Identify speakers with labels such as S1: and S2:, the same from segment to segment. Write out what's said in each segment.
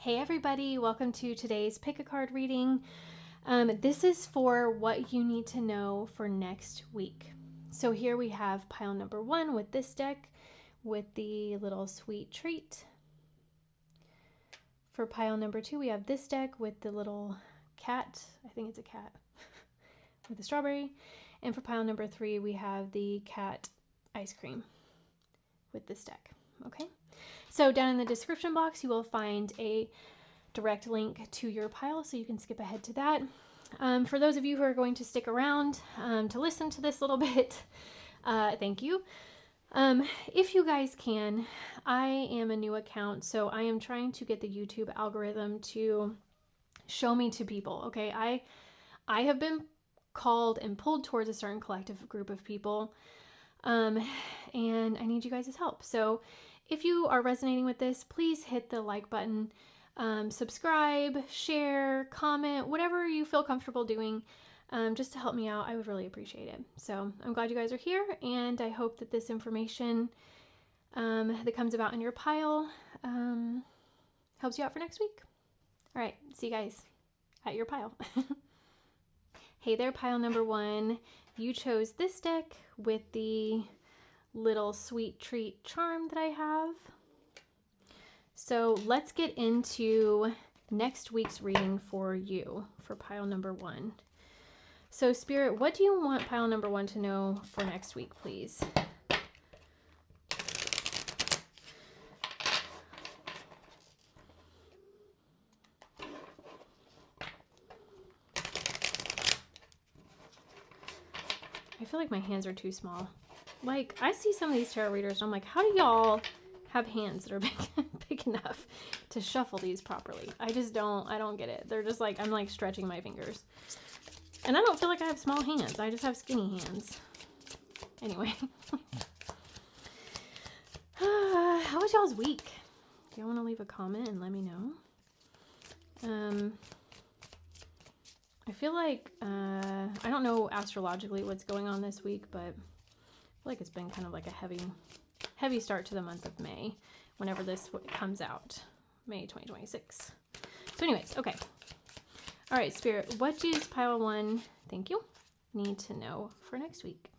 S1: Hey everybody, welcome to today's pick a card reading. This is for what you need to know for next week. So here we have pile number 1 with this deck with the little sweet treat. For pile number 2 we have this deck with the little cat, I think it's a cat, with the strawberry. And for pile number 3 we have the cat ice cream with this deck. Okay, so down in the description box you will find a direct link to your pile, so you can skip ahead to that. For those of you who are going to stick around to listen to this little bit, thank you. If you guys can, I am a new account, so I am trying to get the YouTube algorithm to show me to people. Okay, I have been called and pulled towards a certain collective group of people, and I need you guys' help. So if you are resonating with this, please hit the like button, subscribe, share, comment, whatever you feel comfortable doing, just to help me out. I would really appreciate it. So I'm glad you guys are here, and I hope that this information that comes about in your pile helps you out for next week. All right, see you guys at your pile. Hey there, pile number 1. You chose this deck with the little sweet treat charm that I have. So let's get into next week's reading for you for pile number 1. So Spirit, what do you want pile number 1 to know for next week, please? I feel like my hands are too small. Like, I see some of these tarot readers and I'm like, how do y'all have hands that are big enough to shuffle these properly? I don't get it. They're just like, I'm like stretching my fingers. And I don't feel like I have small hands. I just have skinny hands. Anyway. How was y'all's week? Do y'all want to leave a comment and let me know? I feel like, I don't know astrologically what's going on this week, but I feel like it's been kind of like a heavy start to the month of May, whenever this comes out, May 2026. So anyways, okay. All right, Spirit, what does pile 1, thank you, need to know for next week?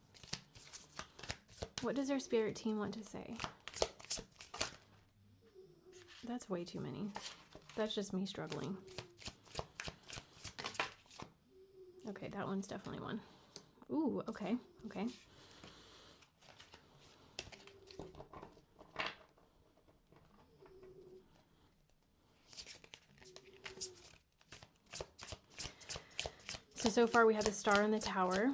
S1: What does our Spirit team want to say? That's way too many. That's just me struggling. Okay, that one's definitely one. Ooh, okay, okay. So far we have the Star in the Tower.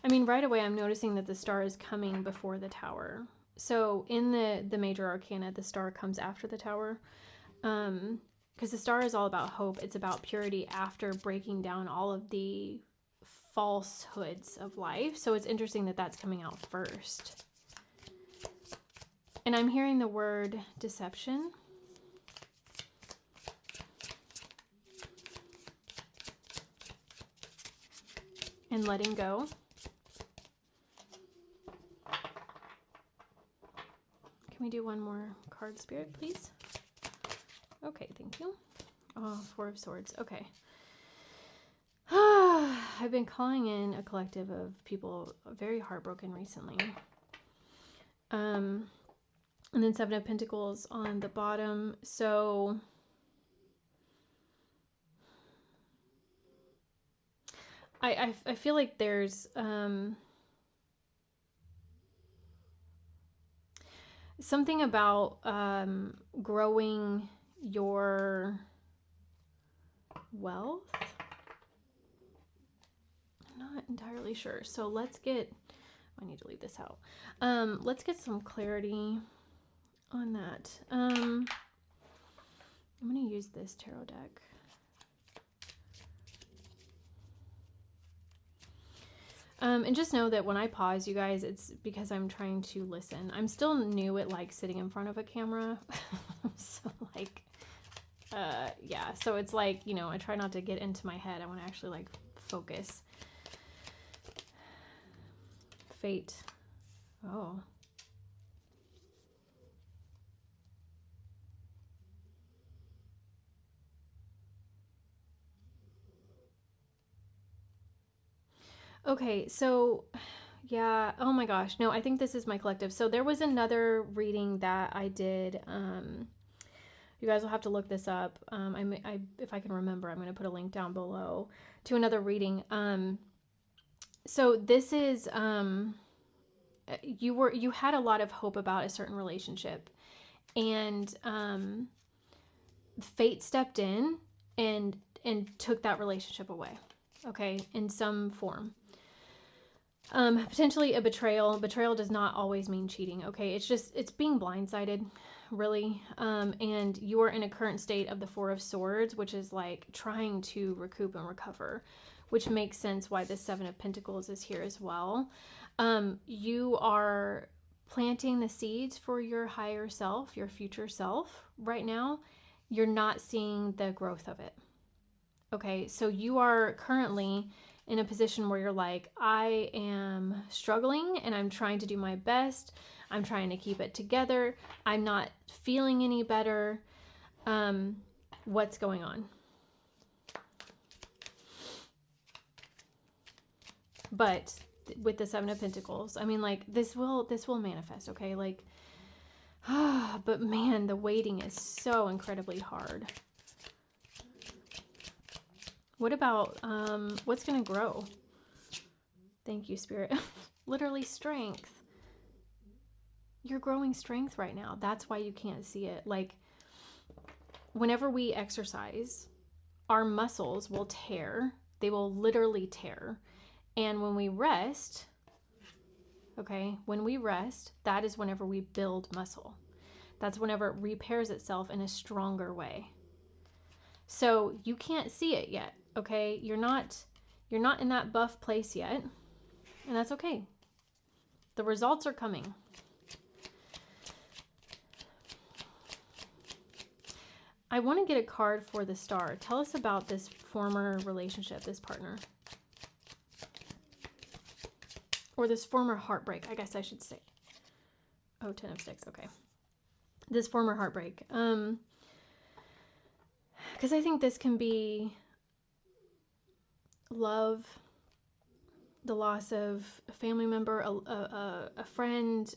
S1: I mean, right away I'm noticing that the Star is coming before the Tower. So in the Major Arcana, the Star comes after the Tower. Because the Star is all about hope. It's about purity after breaking down all of the falsehoods of life. So it's interesting that that's coming out first. And I'm hearing the word deception. And letting go. Can we do one more card, Spirit, please? Okay, thank you. Oh, 4 of Swords. Okay. I've been calling in a collective of people very heartbroken recently. And then 7 of Pentacles on the bottom. So I feel like there's something about growing your wealth. I'm not entirely sure. So let's get, I need to leave this out. Let's get some clarity on that. I'm going to use this tarot deck. And just know that when I pause, you guys, it's because I'm trying to listen. I'm still new at like sitting in front of a camera. So like, yeah. So it's like, you know, I try not to get into my head. I want to actually like focus. Fate. Oh. Okay, so yeah, oh my gosh. No, I think this is my collective. So there was another reading that I did. You guys will have to look this up. If I can remember, I'm going to put a link down below to another reading. So this is you had a lot of hope about a certain relationship, and fate stepped in and took that relationship away. Okay, in some form. Potentially a betrayal. Betrayal does not always mean cheating. Okay, it's being blindsided, really. And you are in a current state of the Four of Swords, which is like trying to recoup and recover, which makes sense why the Seven of Pentacles is here as well. You are planting the seeds for your higher self, your future self right now. You're not seeing the growth of it. Okay, so you are currently in a position where you're like, I am struggling and I'm trying to do my best. I'm trying to keep it together. I'm not feeling any better. What's going on? But with the Seven of Pentacles, I mean, like, this will manifest, okay? Like, but man, the waiting is so incredibly hard. What about what's going to grow? Thank you, Spirit. Literally strength. You're growing strength right now. That's why you can't see it. Like, whenever we exercise, our muscles will tear. They will literally tear. And when we rest, okay, when we rest, that is whenever we build muscle. That's whenever it repairs itself in a stronger way. So you can't see it yet, okay? You're not in that buff place yet, and that's okay. The results are coming. I want to get a card for the Star. Tell us about this former relationship, this partner. Or this former heartbreak, I guess I should say. Oh, 10 of Sticks, okay. This former heartbreak. Because I think this can be love, the loss of a family member, a friend,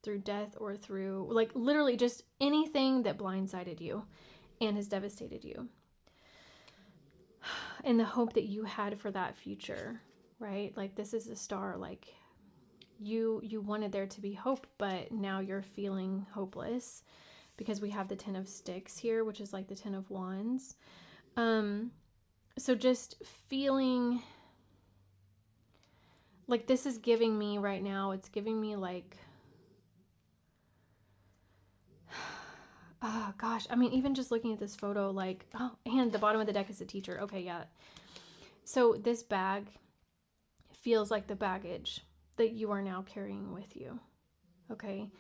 S1: through death or through, like, literally just anything that blindsided you and has devastated you. And the hope that you had for that future, right? Like, this is a Star, like, you wanted there to be hope, but now you're feeling hopeless because we have the 10 of Sticks here, which is like the 10 of Wands. So just feeling like this is giving me right now, it's giving me like, oh gosh, I mean, even just looking at this photo, like, oh, and the bottom of the deck is the Teacher. Okay, yeah. So this bag feels like the baggage that you are now carrying with you. Okay.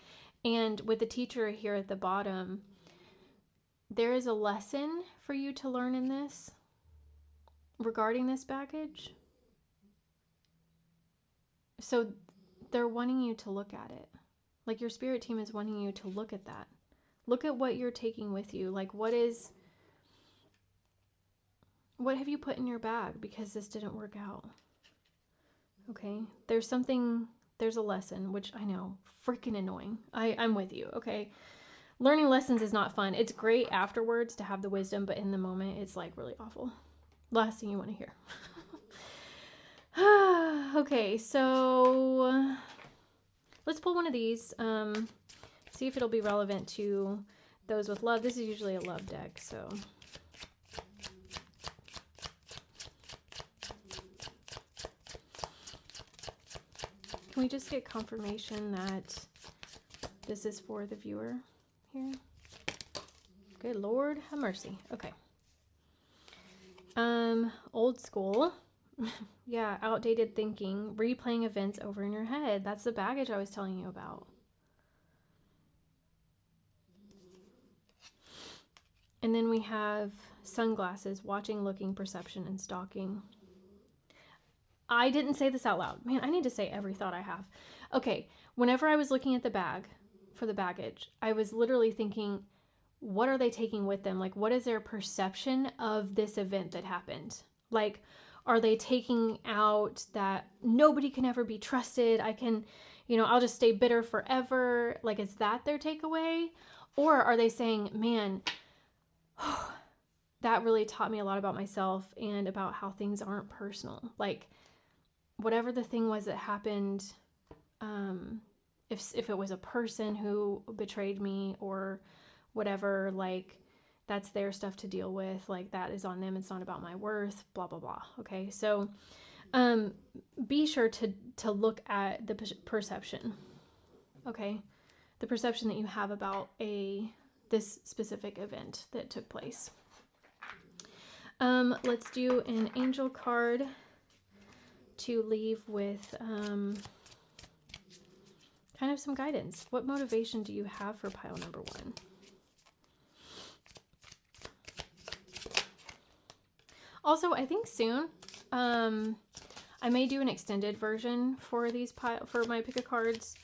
S1: And with the Teacher here at the bottom, there is a lesson for you to learn in this regarding this baggage. So they're wanting you to look at it. Like, your spirit team is wanting you to look at that. Look at what you're taking with you. Like, what have you put in your bag because this didn't work out? Okay. There's a lesson, which I know, freaking annoying. I'm with you. Okay. Learning lessons is not fun. It's great afterwards to have the wisdom, but in the moment, it's like really awful. Last thing you want to hear. Okay, so let's pull one of these. See if it'll be relevant to those with love. This is usually a love deck, so. Can we just get confirmation that this is for the viewer here? Good Lord, have mercy. Okay. Old school. Yeah, outdated thinking, replaying events over in your head. That's the baggage I was telling you about. And then we have sunglasses, watching, looking, perception, and stalking. I didn't say this out loud. Man, I need to say every thought I have. Okay, whenever I was looking at the bag for the baggage, I was literally thinking, what are they taking with them? Like, what is their perception of this event that happened? Like, Are they taking out that nobody can ever be trusted? I can, I'll just stay bitter forever. Like, is that their takeaway? Or are they saying, man, that really taught me a lot about myself and about how things aren't personal. Like, whatever the thing was that happened, if it was a person who betrayed me or whatever, like, that's their stuff to deal with. Like, that is on them. It's not about my worth, blah, blah, blah. Okay. So, be sure to look at the perception. Okay. The perception that you have about this specific event that took place. Let's do an angel card to leave with, kind of some guidance. What motivation do you have for pile number 1? Also, I think soon, I may do an extended version for for my pick a cards.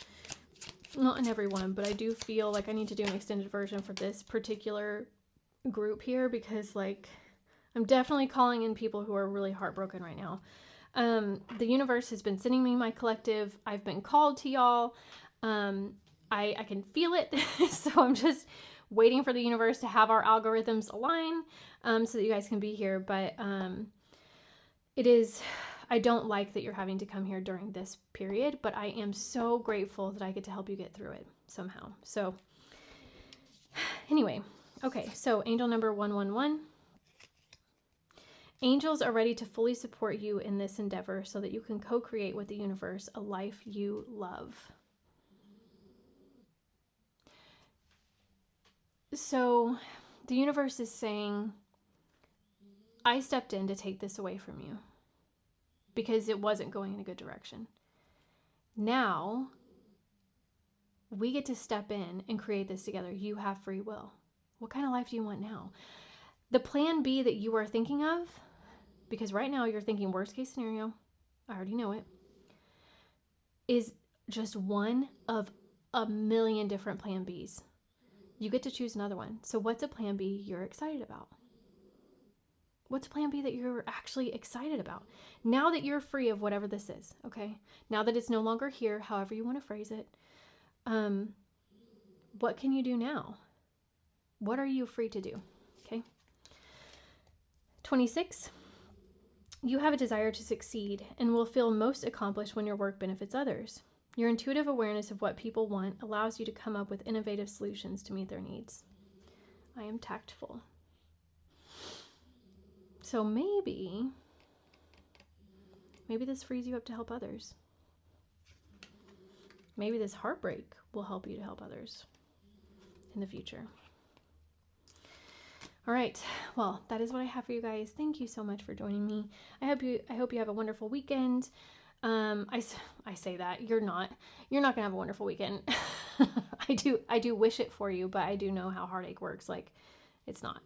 S1: Not in every one, but I do feel like I need to do an extended version for this particular group here because, like, I'm definitely calling in people who are really heartbroken right now. The universe has been sending me my collective. I've been called to y'all. I can feel it. So I'm just waiting for the universe to have our algorithms align, so that you guys can be here. But, I don't like that you're having to come here during this period, but I am so grateful that I get to help you get through it somehow. So anyway, okay. So angel number 111. Angels are ready to fully support you in this endeavor so that you can co-create with the universe a life you love. So the universe is saying, I stepped in to take this away from you because it wasn't going in a good direction. Now we get to step in and create this together. You have free will. What kind of life do you want now? The plan B that you are thinking of, because right now you're thinking worst case scenario, I already know it, is just one of a million different plan Bs. You get to choose another one. So what's a plan B you're excited about? What's plan B that you're actually excited about? Now that you're free of whatever this is, okay? Now that it's no longer here, however you want to phrase it, what can you do now? What are you free to do? Okay. 26. You have a desire to succeed and will feel most accomplished when your work benefits others. Your intuitive awareness of what people want allows you to come up with innovative solutions to meet their needs. I am tactful. So maybe this frees you up to help others. Maybe this heartbreak will help you to help others in the future. All right. Well, that is what I have for you guys. Thank you so much for joining me. I hope you have a wonderful weekend. I say that you're not gonna have a wonderful weekend. I do wish it for you, but I do know how heartache works. Like, it's not.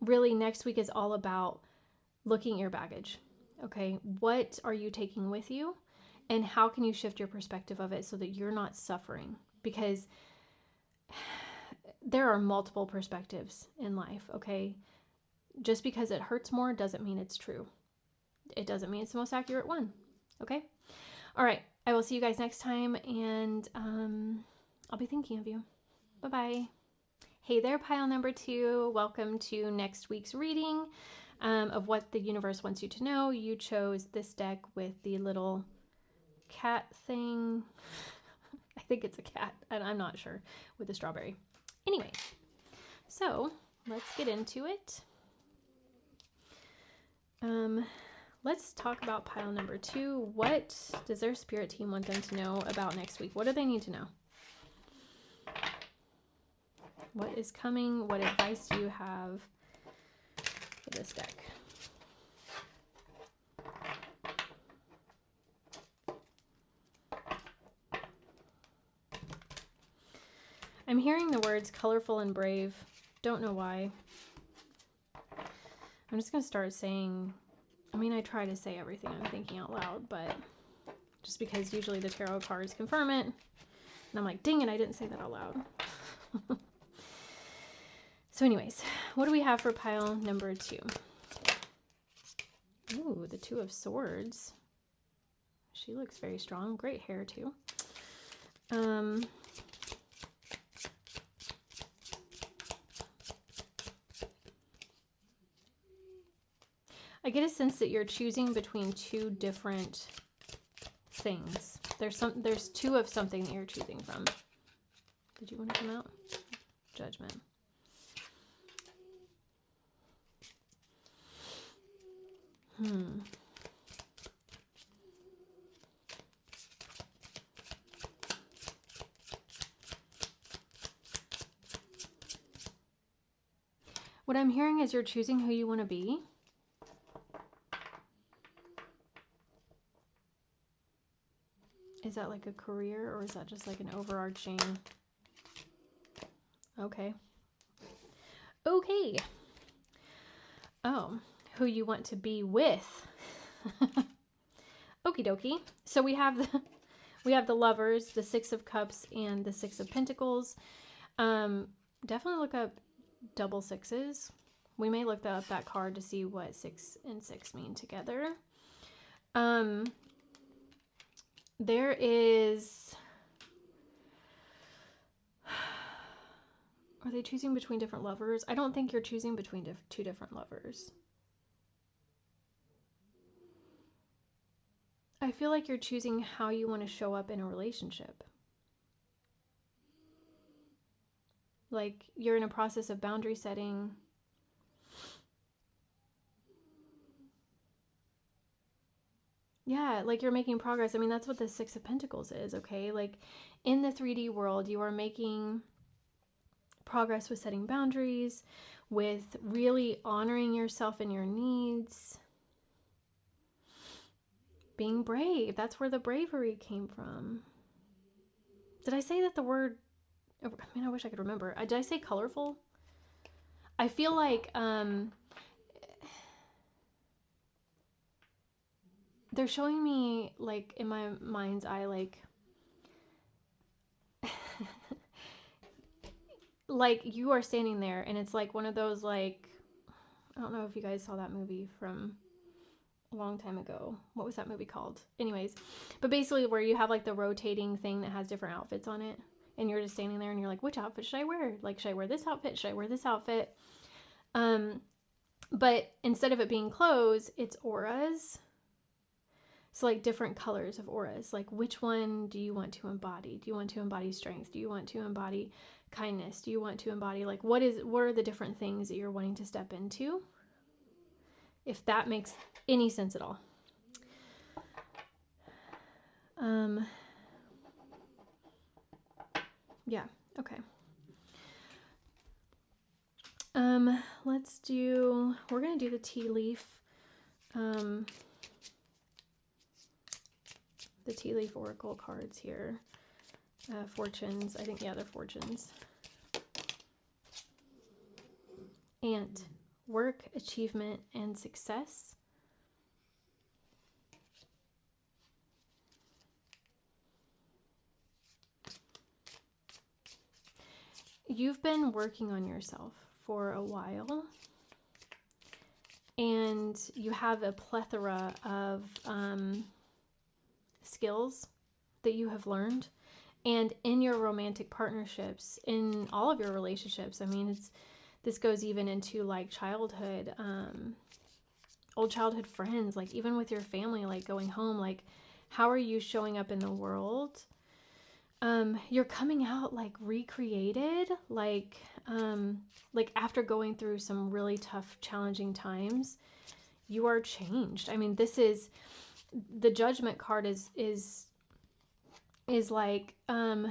S1: Really next week is all about looking at your baggage. Okay. What are you taking with you and how can you shift your perspective of it so that you're not suffering? Because there are multiple perspectives in life. Okay. Just because it hurts more doesn't mean it's true. It doesn't mean it's the most accurate one. Okay. All right. I will see you guys next time and, I'll be thinking of you. Bye-bye. Hey there, pile number 2. Welcome to next week's reading of what the universe wants you to know. You chose this deck with the little cat thing. I think it's a cat, and I'm not sure, with the strawberry. Anyway, so let's get into it. Let's talk about pile number 2. What does their spirit team want them to know about next week? What do they need to know? What is coming? What advice do you have for this deck? I'm hearing the words colorful and brave. Don't know why. I'm just going to start saying, I try to say everything I'm thinking out loud, but just because usually the tarot cards confirm it. And I'm like, dang it, I didn't say that out loud. So anyways, what do we have for pile number 2? Ooh, the Two of Swords. She looks very strong. Great hair, too. I get a sense that you're choosing between two different things. There's two of something that you're choosing from. Did you want to come out? Judgment. What I'm hearing is you're choosing who you want to be. Is that like a career, or is that just like an overarching? Okay. Okay. Oh, who you want to be with. Okie dokie. So we have the Lovers, the Six of Cups, and the Six of Pentacles. Definitely look up double sixes. We may look up that card to see what 6 and 6 mean together. There is... Are they choosing between different lovers? I don't think you're choosing between two different lovers. I feel like you're choosing how you want to show up in a relationship. Like you're in a process of boundary setting. Yeah, like you're making progress. I mean, that's what the Six of Pentacles is, okay? Like in the 3D world, you are making progress with setting boundaries, with really honoring yourself and your needs. Being brave. That's where the bravery came from. Did I say that the word... I mean, I wish I could remember. Did I say colorful? I feel like they're showing me, like, in my mind's eye, like... like, you are standing there, and it's like one of those, like... I don't know if you guys saw that movie from a long time ago. What was that movie called? Anyways, but basically where you have, like, the rotating thing that has different outfits on it. And you're just standing there and you're like, which outfit should I wear? Like, should I wear this outfit? Should I wear this outfit? But instead of it being clothes, it's auras. So like different colors of auras. Like which one do you want to embody? Do you want to embody strength? Do you want to embody kindness? Do you want to embody like what are the different things that you're wanting to step into? If that makes any sense at all. Yeah, okay. We're gonna do the tea leaf. The tea leaf oracle cards here. Fortunes, I think, yeah, they're fortunes. Ant, work, achievement, and success. You've been working on yourself for a while, and you have a plethora of skills that you have learned. And in your romantic partnerships, in all of your relationships, I mean, this goes even into like childhood, old childhood friends, like even with your family, like going home, like how are you showing up in the world? You're coming out like recreated, like after going through some really tough, challenging times, you are changed. I mean, this is the Judgment card is like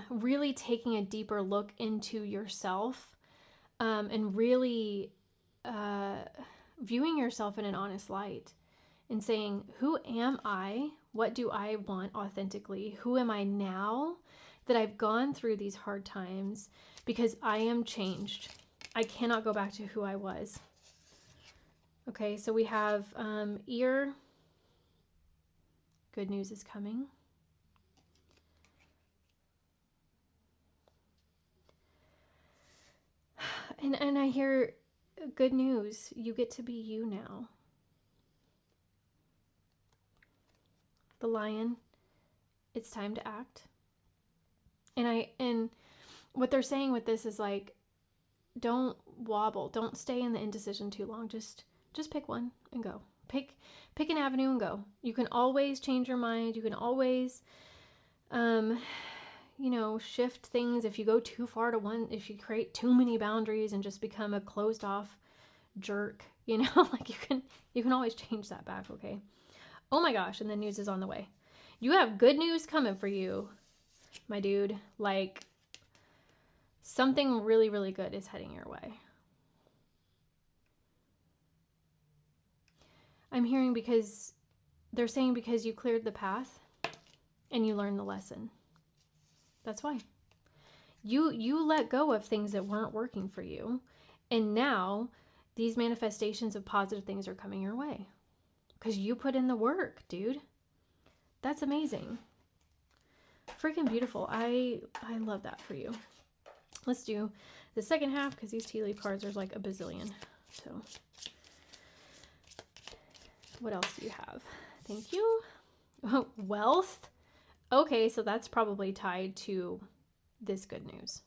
S1: really taking a deeper look into yourself, and really viewing yourself in an honest light and saying, who am I? What do I want authentically? Who am I now that I've gone through these hard times? Because I am changed. I cannot go back to who I was. Okay, so we have ear. Good news is coming. And I hear good news. You get to be you now. the lion. It's time to act. And what they're saying with this is like, don't wobble. Don't stay in the indecision too long. Just pick one and go. Pick an avenue and go. You can always change your mind. You can always, shift things if you go too far to one, if you create too many boundaries and just become a closed off jerk, like you can always change that back, okay? Oh my gosh, and the news is on the way. You have good news coming for you, my dude. Like, something really, really good is heading your way. I'm hearing because you cleared the path and you learned the lesson. That's why. You let go of things that weren't working for you, and now these manifestations of positive things are coming your way because you put in the work, dude. That's amazing. Freaking beautiful. I love that for you. Let's do the second half because these tea leaf cards are like a bazillion. So what else do you have? Thank you. Oh, wealth. Okay, so that's probably tied to this good news.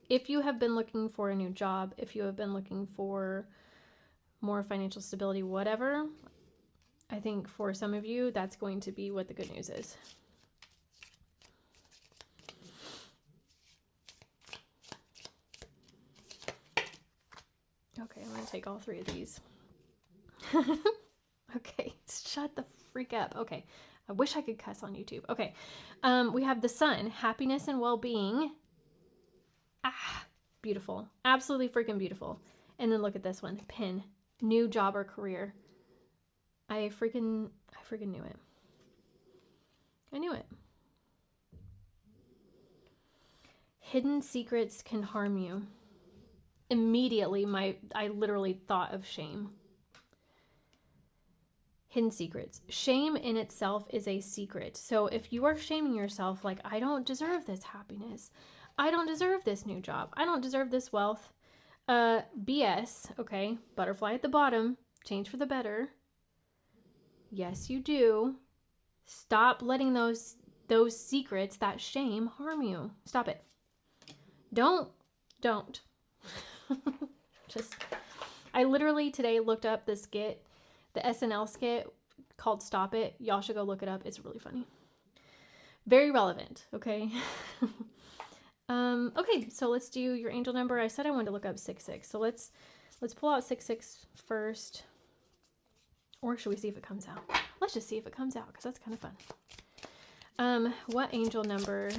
S1: If you have been looking for a new job, if you have been looking for more financial stability, whatever, I think for some of you, that's going to be what the good news is. Okay, I'm going to take all three of these. Okay, shut the freak up. Okay, I wish I could cuss on YouTube. Okay, we have the sun, happiness and well-being. Beautiful. Absolutely freaking beautiful. And then look at this one, pin, new job or career. I freaking knew it. I knew it. Hidden secrets can harm you. Immediately, I literally thought of shame. Hidden secrets. Shame in itself is a secret. So if you are shaming yourself, like, I don't deserve this happiness. I don't deserve this new job. I don't deserve this wealth. BS, okay? Butterfly at the bottom. Change for the better. Yes, you do. Stop letting those secrets, that shame, harm you. Stop it. Don't. I literally today looked up the skit, the SNL skit called Stop It. Y'all should go look it up. It's really funny. Very relevant, okay? Okay, so let's do your angel number. I said I wanted to look up 66. So let's pull out 66 first. Or should we see if it comes out? Let's just see if it comes out because that's kind of fun. What angel number,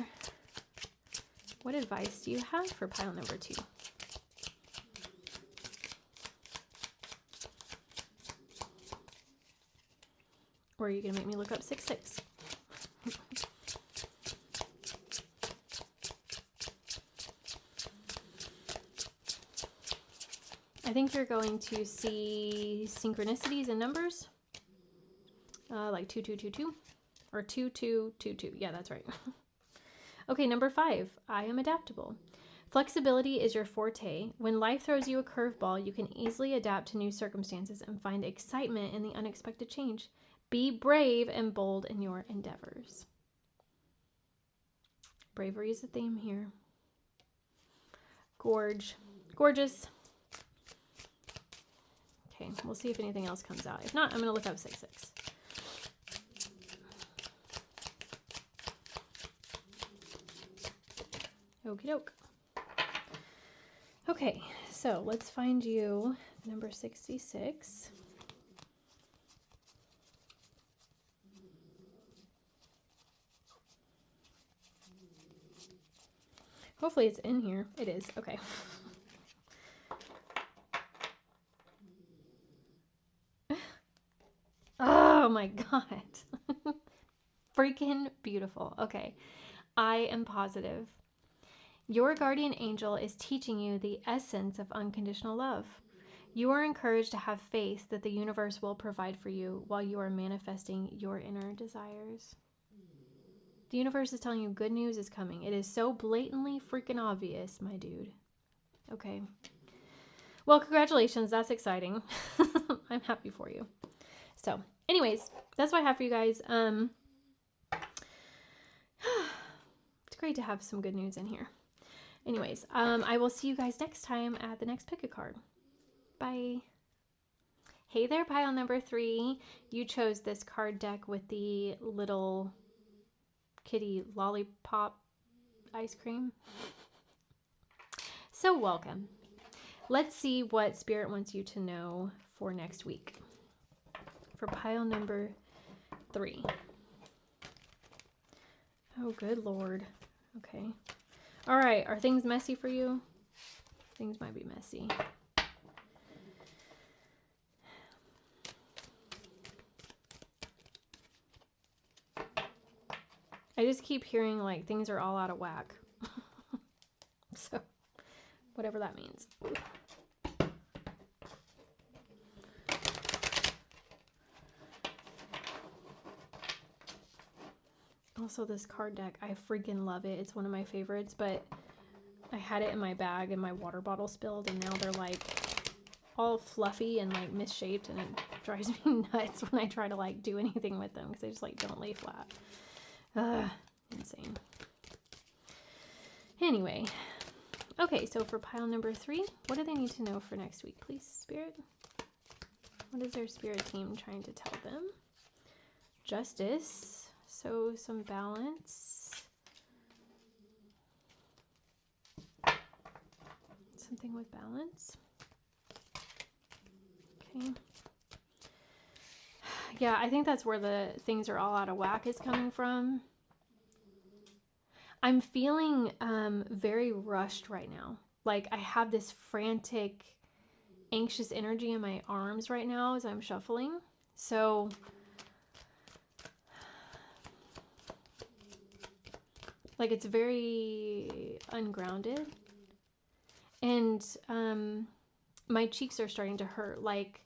S1: what advice do you have for pile number 2? Or are you going to make me look up 66? I think you're going to see synchronicities in numbers, like 2222 or 2222. Yeah, that's right. Okay, number 5, I am adaptable. Flexibility is your forte. When life throws you a curveball, you can easily adapt to new circumstances and find excitement in the unexpected change. Be brave and bold in your endeavors. Bravery is the theme here. Gorgeous. Okay, we'll see if anything else comes out. If not, I'm going to look up 66. Okie doke. Okay, so let's find you number 66. Hopefully it's in here. It is. Okay. Oh my God. Freaking beautiful. Okay. I am positive. Your guardian angel is teaching you the essence of unconditional love. You are encouraged to have faith that the universe will provide for you while you are manifesting your inner desires. The universe is telling you good news is coming. It is so blatantly freaking obvious, my dude. Okay. Well, congratulations. That's exciting. I'm happy for you. So, anyways, that's what I have for you guys. great to have some good news in here. Anyways, I will see you guys next time at the next pick a card. Bye. Hey there, pile number 3. You chose this card deck with the little kitty lollipop ice cream. So welcome. Let's see what Spirit wants you to know for next week. For pile number 3. Oh, good Lord. Okay. All right. Are things messy for you? Things might be messy. I just keep hearing like things are all out of whack. So, whatever that means. Also, this card deck, I freaking love it. It's one of my favorites, but I had it in my bag and my water bottle spilled, and now they're like all fluffy and like misshaped, and it drives me nuts when I try to like do anything with them because they just like don't lay flat. Insane. Anyway, okay, so for pile number 3, what do they need to know for next week, please, Spirit? What is their Spirit team trying to tell them? Justice. So some balance. Something with balance. Okay. Yeah, I think that's where the things are all out of whack is coming from. I'm feeling very rushed right now. Like I have this frantic, anxious energy in my arms right now as I'm shuffling. So like it's very ungrounded. And my cheeks are starting to hurt. Like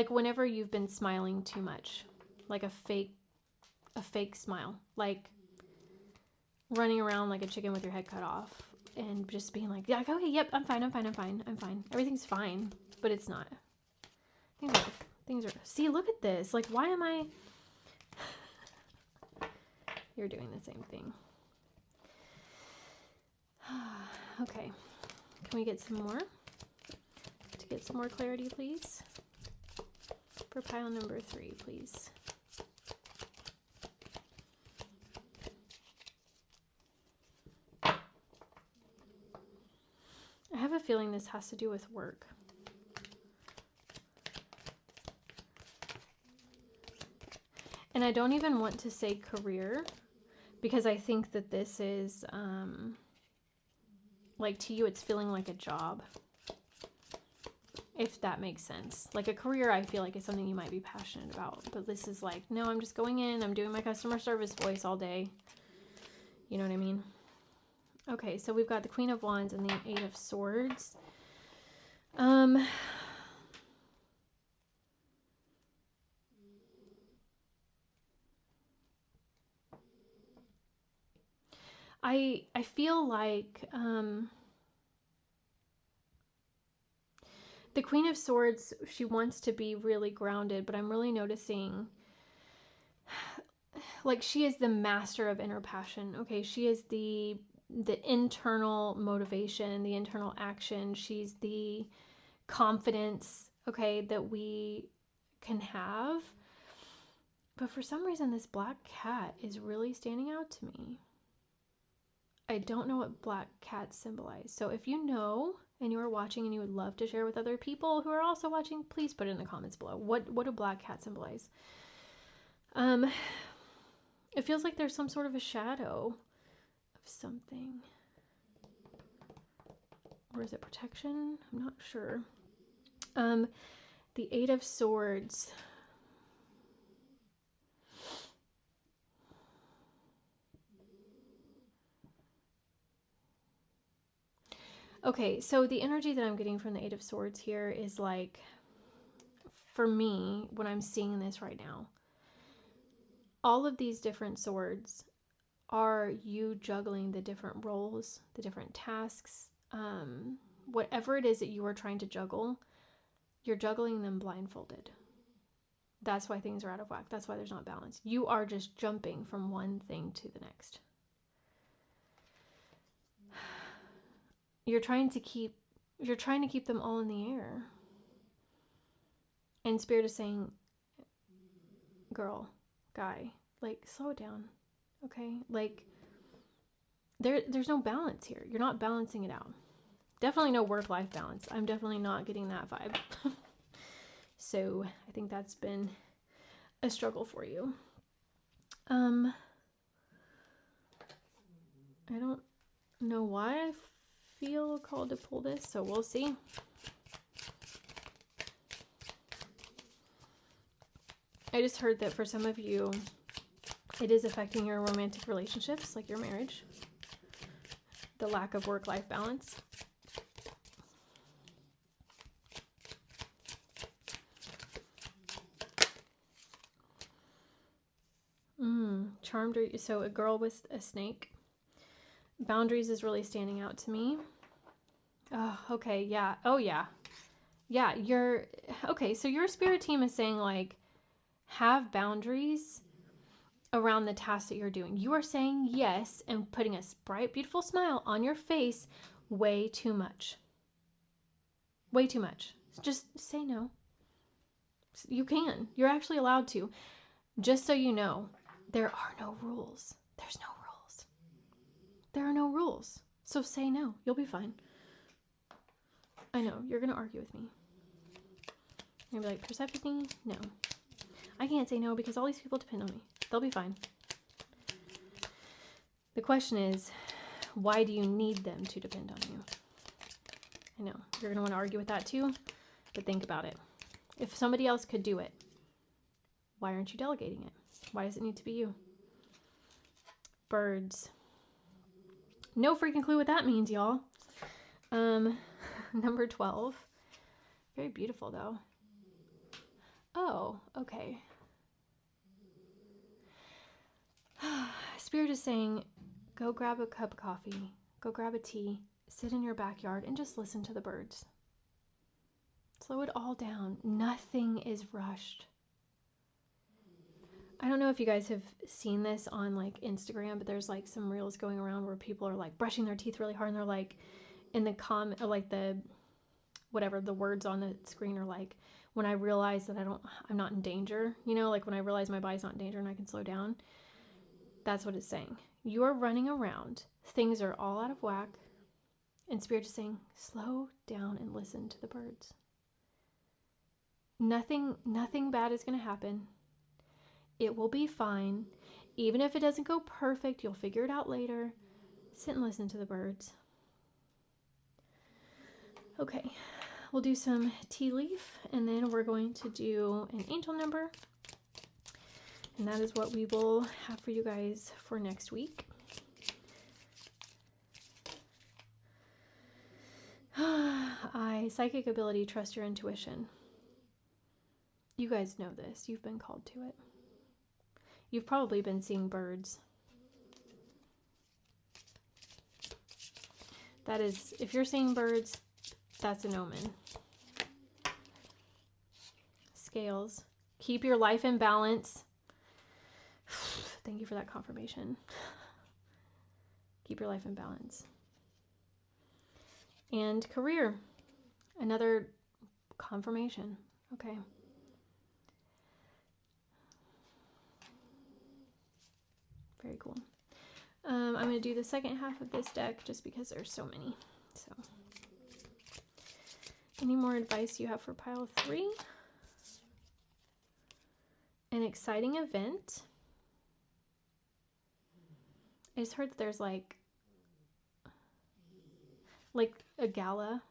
S1: whenever you've been smiling too much, like a fake smile, like running around like a chicken with your head cut off and just being like, yeah, okay, yep, I'm fine. Everything's fine, but it's not. Things are, see, look at this. Like, why am I, you're doing the same thing. Okay. Can we get some more? To get some more clarity, please. For pile number 3, please. I have a feeling this has to do with work. And I don't even want to say career because I think that this is, like to you, it's feeling like a job. If that makes sense. Like a career, I feel like is something you might be passionate about. But this is like, no, I'm just going in, I'm doing my customer service voice all day. You know what I mean? Okay, so we've got the Queen of Wands and the 8 of Swords. I feel like the Queen of Swords, she wants to be really grounded, but I'm really noticing like she is the master of inner passion. Okay, she is the internal motivation, the internal action. She's the confidence, okay, that we can have. But for some reason, this black cat is really standing out to me. I don't know what black cats symbolize. So if you know and you are watching and you would love to share with other people who are also watching, please put it in the comments below. What do black cats symbolize? It feels like there's some sort of a shadow of something. Or is it protection? I'm not sure. The 8 of Swords. Okay, so the energy that I'm getting from the 8 of Swords here is like, for me, when I'm seeing this right now, all of these different swords are you juggling the different roles, the different tasks, whatever it is that you are trying to juggle, you're juggling them blindfolded. That's why things are out of whack. That's why there's not balance. You are just jumping from one thing to the next. you're trying to keep them all in the air. And Spirit is saying, girl, guy, like, slow it down, okay? Like, there's no balance here. You're not balancing it out. Definitely no work-life balance. I'm definitely not getting that vibe. So I think that's been a struggle for you. I don't know why I feel called to pull this, so we'll see. I just heard that for some of you, it is affecting your romantic relationships, like your marriage. The lack of work-life balance. Charmed, so a girl with a snake. Boundaries is really standing out to me. Oh, okay, yeah. Oh, yeah. Yeah, okay, so your spirit team is saying, like, have boundaries around the task that you're doing. You are saying yes and putting a bright, beautiful smile on your face way too much. Way too much. Just say no. You can. You're actually allowed to. Just so you know, there are no rules. There's no rules. There are no rules. So say no. You'll be fine. I know. You're going to argue with me. You're going to be like, Persephone? No. I can't say no because all these people depend on me. They'll be fine. The question is, why do you need them to depend on you? I know. You're going to want to argue with that too, but think about it. If somebody else could do it, why aren't you delegating it? Why does it need to be you? Birds. No freaking clue what that means, y'all. Number 12. Very beautiful, though. Oh, okay. Spirit is saying, go grab a cup of coffee, go grab a tea, sit in your backyard, and just listen to the birds. Slow it all down. Nothing is rushed. I don't know if you guys have seen this on like Instagram, but there's like some reels going around where people are like brushing their teeth really hard and they're like in the comment or like the whatever the words on the screen are like, when I realize that I'm not in danger, you know, like when I realize my body's not in danger and I can slow down. That's what it's saying. You are running around. Things are all out of whack. And Spirit is saying, slow down and listen to the birds. Nothing bad is going to happen. It will be fine. Even if it doesn't go perfect, you'll figure it out later. Sit and listen to the birds. Okay, we'll do some tea leaf, and then we're going to do an angel number. And that is what we will have for you guys for next week. Psychic ability, trust your intuition. You guys know this. You've been called to it. You've probably been seeing birds. That is, if you're seeing birds, that's an omen. Scales. Keep your life in balance. Thank you for that confirmation. Keep your life in balance. And career. Another confirmation. Okay. Very cool. I'm going to do the second half of this deck just because there's so many. So, any more advice you have for pile 3? An exciting event. I just heard that there's like a gala.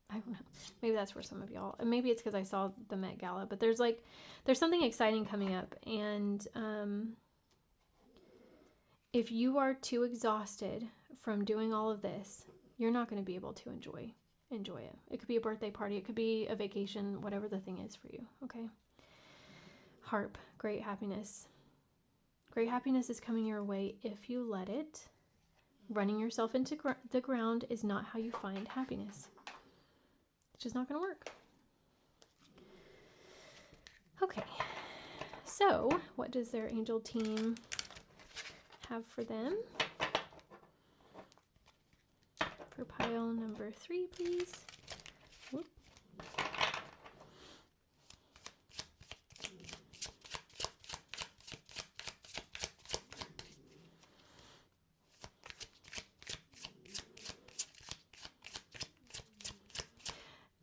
S1: I don't know. Maybe that's for some of y'all. Maybe it's because I saw the Met Gala, but there's something exciting coming up, and if you are too exhausted from doing all of this, you're not going to be able to enjoy it. It could be a birthday party. It could be a vacation, whatever the thing is for you. Okay. Harp, great happiness. Great happiness is coming your way if you let it. Running yourself into the ground is not how you find happiness. It's just not going to work. Okay. So, what does their angel team have for them for pile number 3, please. Whoop.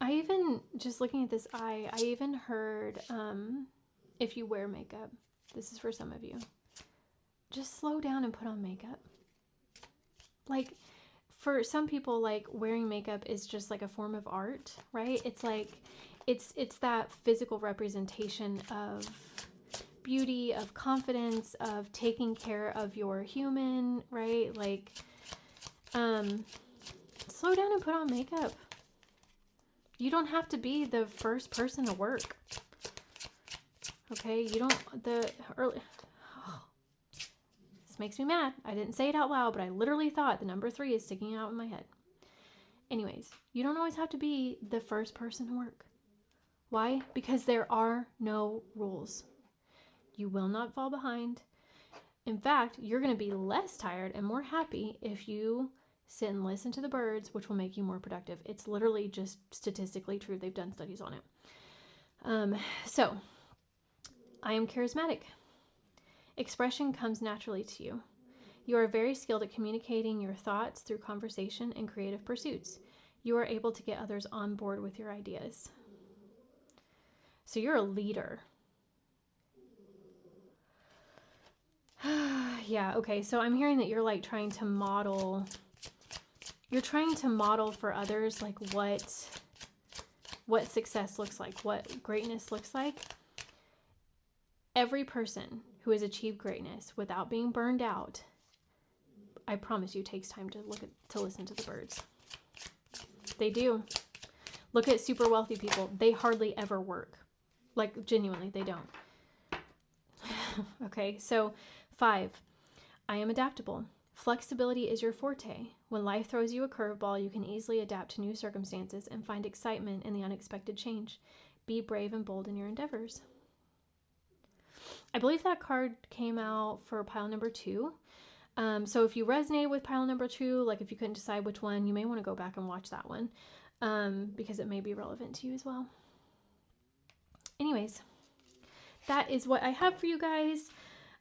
S1: I even, just looking at this eye, I even heard, if you wear makeup, this is for some of you, just slow down and put on makeup. Like, for some people, like, wearing makeup is just like a form of art, right? It's like, it's that physical representation of beauty, of confidence, of taking care of your human, right? Like, slow down and put on makeup. You don't have to be the first person to work. Okay, you don't, this makes me mad. I didn't say it out loud, but I literally thought the number 3 is sticking out in my head. Anyways, you don't always have to be the first person to work. Why? Because there are no rules. You will not fall behind. In fact, you're going to be less tired and more happy if you sit and listen to the birds, which will make you more productive. It's literally just statistically true. They've done studies on it. So, I am charismatic. Expression comes naturally to you. You are very skilled at communicating your thoughts through conversation and creative pursuits. You are able to get others on board with your ideas. So you're a leader. Yeah, okay. So I'm hearing that you're like trying to model for others like what success looks like, what greatness looks like. Every person who has achieved greatness without being burned out, I promise you, takes time to listen to the birds. They do. Look at super wealthy people. They hardly ever work. Like, genuinely, they don't. Okay, so 5. I am adaptable. Flexibility is your forte. When life throws you a curveball, you can easily adapt to new circumstances and find excitement in the unexpected change. Be brave and bold in your endeavors. I believe that card came out for pile number 2. So if you resonated with pile number 2, like if you couldn't decide which one, you may want to go back and watch that one because it may be relevant to you as well. Anyways, that is what I have for you guys.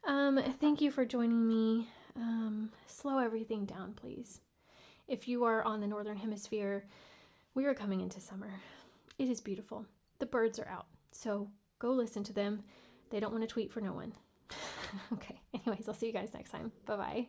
S1: Thank you for joining me. Slow everything down, please. If you are on the Northern Hemisphere, we are coming into summer. It is beautiful. The birds are out, so go listen to them. They don't want to tweet for no one. Okay, anyways, I'll see you guys next time. Bye-bye.